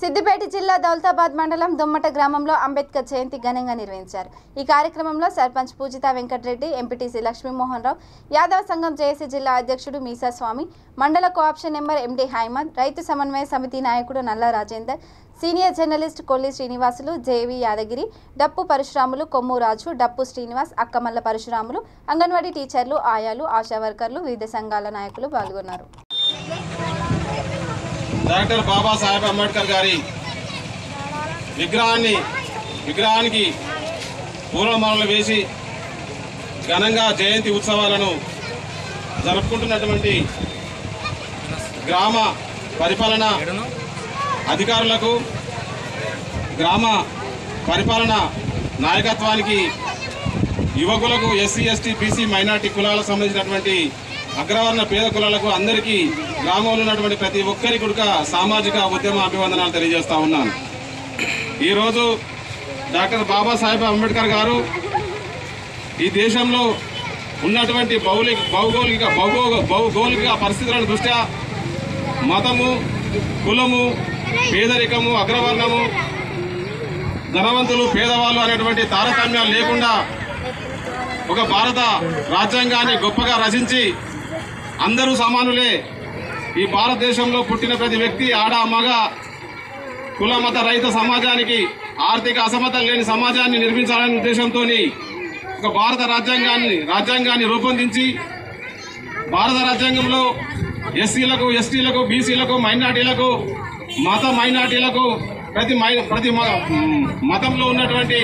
సిద్దిపేట జిల్లా దౌలతాబాద్ మండలం దొమ్మట గ్రామంలో అంబేద్కర్ జయంతి ఘనంగా నిర్వహించారు। ఈ కార్యక్రమంలో సర్పంచ్ పూజిత వెంకటరెడ్డి, ఎంపీటీసీ లక్ష్మీమోహన్ రావు, యాదవ సంఘం జేఏసీ జిల్లా అధ్యక్షుడు మీసా స్వామి, మండల కోఆప్షన్ నెంబర్ ఎండి హైమద్, రైతు సమన్వయ సమితి నాయకుడు Nalla Rajender, senior journalist Kolli Srinivasulu, JV Yadagiri, Dappu Parasuramulu, కొమ్ము రాజు, డప్పు శ్రీనివాస్, అక్కమల్ల పరశురాములు, అంగన్వాడీ టీచర్లు, ఆయాలు, ఆశా వర్కర్లు, వివిధ సంఘాల నాయకులు పాల్గొన్నారు। డాక్టర్ బాబాసాహెబ్ అంబేద్కర్ గారి విగ్రహానికి పూలమాలలు వేసి ఘనంగా జయంతి ఉత్సవాలను జరుపుకుంటున్నటువంటి గ్రామ పరిపాలన అధికారులకు, గ్రామ పరిపాలన నాయకత్వానికి, యువకులకు, ఎస్సీ ఎస్టీ బీసీ మైనార్టీ కులాలకు సంబంధించినటువంటి అగ్రవర్ణ పేద కులాలకు అందరికీ గ్రామంలో ఉన్నటువంటి ప్రతి ఒక్కరికి కూడా సామాజిక ఉద్యమ అభివందనాలు తెలియజేస్తా ఉన్నాను। ఈరోజు డాక్టర్ బాబాసాహెబ్ అంబేద్కర్ గారు ఈ దేశంలో ఉన్నటువంటి భౌగోళిక పరిస్థితుల దృష్ట్యా మతము, కులము, పేదరికము, అగ్రవర్ణము, ధనవంతులు, పేదవాళ్ళు అనేటువంటి తారతమ్యాలు లేకుండా ఒక భారత రాజ్యాంగాన్ని గొప్పగా రచించి అందరూ సమానులే, ఈ భారతదేశంలో పుట్టిన ప్రతి వ్యక్తి ఆడ మగ కుల మత రహిత సమాజానికి, ఆర్థిక అసమతలు లేని సమాజాన్ని నిర్మించాలనే ఉద్దేశంతో ఒక భారత రాజ్యాంగాన్ని రూపొందించి భారత రాజ్యాంగంలో ఎస్సీలకు, ఎస్టీలకు, బీసీలకు, మైనార్టీలకు, మత మైనార్టీలకు, ప్రతి మతంలో ఉన్నటువంటి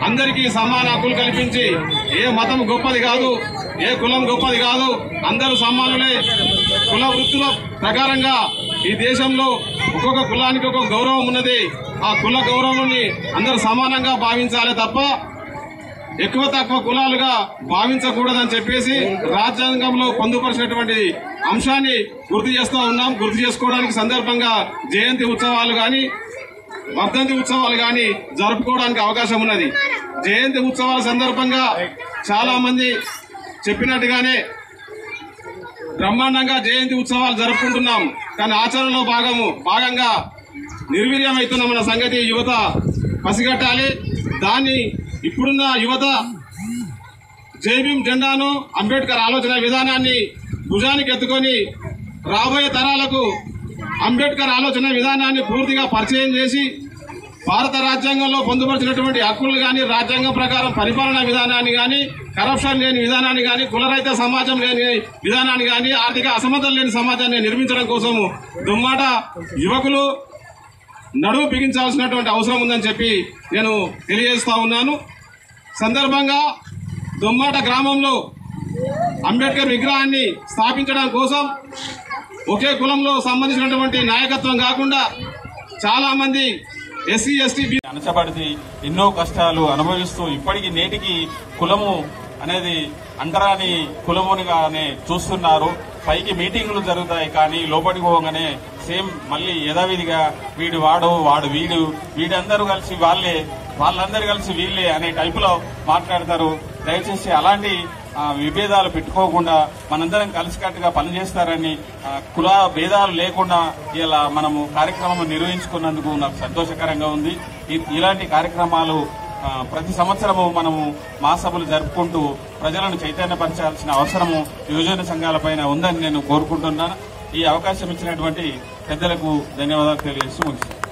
అందరికీ సమాన హక్కులు కల్పించి ఏ మతం గొప్పది కాదు, ఏ కులం గొప్పది కాదు, అందరూ సమానులే, కుల వృత్తుల ప్రకారంగా ఈ దేశంలో ఒక్కొక్క కులానికి ఒక్కొక్క గౌరవం ఉన్నది, ఆ కుల గౌరవాన్ని అందరూ సమానంగా భావించాలి తప్ప ఎక్కువ తక్కువ కులాలుగా భావించకూడదని చెప్పేసి రాజ్యాంగంలో పొందుపరిచినటువంటి అంశాన్ని గుర్తు చేస్తూ ఉన్నాం। గుర్తు చేసుకోవడానికి సందర్భంగా జయంతి ఉత్సవాలు కానీ వర్ధంతి ఉత్సవాలు కానీ జరుపుకోవడానికి అవకాశం ఉన్నది। జయంతి ఉత్సవాల సందర్భంగా చాలా మంది చెప్పినట్టుగానే బ్రహ్మాండంగా జయంతి ఉత్సవాలు జరుపుకుంటున్నాం, కానీ ఆచరణలో భాగంగా నిర్వీర్యమవుతున్న సంగతి యువత పసిగట్టాలి। దాన్ని ఇప్పుడున్న యువత జై భీమ్ జెండాను, అంబేద్కర్ ఆలోచన విధానాన్ని భుజానికి ఎత్తుకొని రాబోయే తరాలకు అంబేద్కర్ ఆలోచన విధానాన్ని పూర్తిగా పరిచయం చేసి భారత రాజ్యాంగంలో పొందుపరిచినటువంటి హక్కులు కానీ, రాజ్యాంగం ప్రకారం పరిపాలనా విధానాన్ని కానీ, కరప్షన్ లేని విధానాన్ని కానీ, కులరహిత సమాజం లేని విధానాన్ని కానీ, ఆర్థిక అసమతలు లేని సమాజాన్ని నిర్మించడం కోసం దుమ్మాట యువకులు నడుము బిగించాల్సినటువంటి అవసరం ఉందని చెప్పి నేను తెలియజేస్తా ఉన్నాను। సందర్భంగా దుమ్మాట గ్రామంలో అంబేద్కర్ విగ్రహాన్ని స్థాపించడం కోసం ఒకే కులంలో సంబంధించినటువంటి నాయకత్వం కాకుండా చాలా మంది ఎస్సీ ఎస్టీ అణచబడి ఎన్నో కష్టాలు అనుభవిస్తూ ఇప్పటికి నేటికి కులము అనేది అంటరాని కులమునిగానే చూస్తున్నారు। పైకి మీటింగులు జరుగుతాయి కానీ లోపలికి పోగానే సేమ్ మళ్ళీ యథావిధిగా వీడు వాడు వీడందరూ కలిసి వాళ్ళందరూ కలిసి వీళ్ళే అనే టైపులో మాట్లాడతారు। దయచేసి అలాంటి విభేదాలు పెట్టుకోకుండా మనందరం కలిసికట్టుగా పనిచేస్తారని, కుల భేదాలు లేకుండా ఇలా మనము కార్యక్రమం నిర్వహించుకున్నందుకు నాకు సంతోషకరంగా ఉంది। ఇలాంటి కార్యక్రమాలు ప్రతి సంవత్సరము మనము మహాసభలు జరుపుకుంటూ ప్రజలను చైతన్యపరచాల్సిన అవసరము యువజన సంఘాలపైన ఉందని నేను కోరుకుంటున్నాను। ఈ అవకాశం ఇచ్చినటువంటి పెద్దలకు ధన్యవాదాలు తెలియజేస్తూ ముగిస్తాను।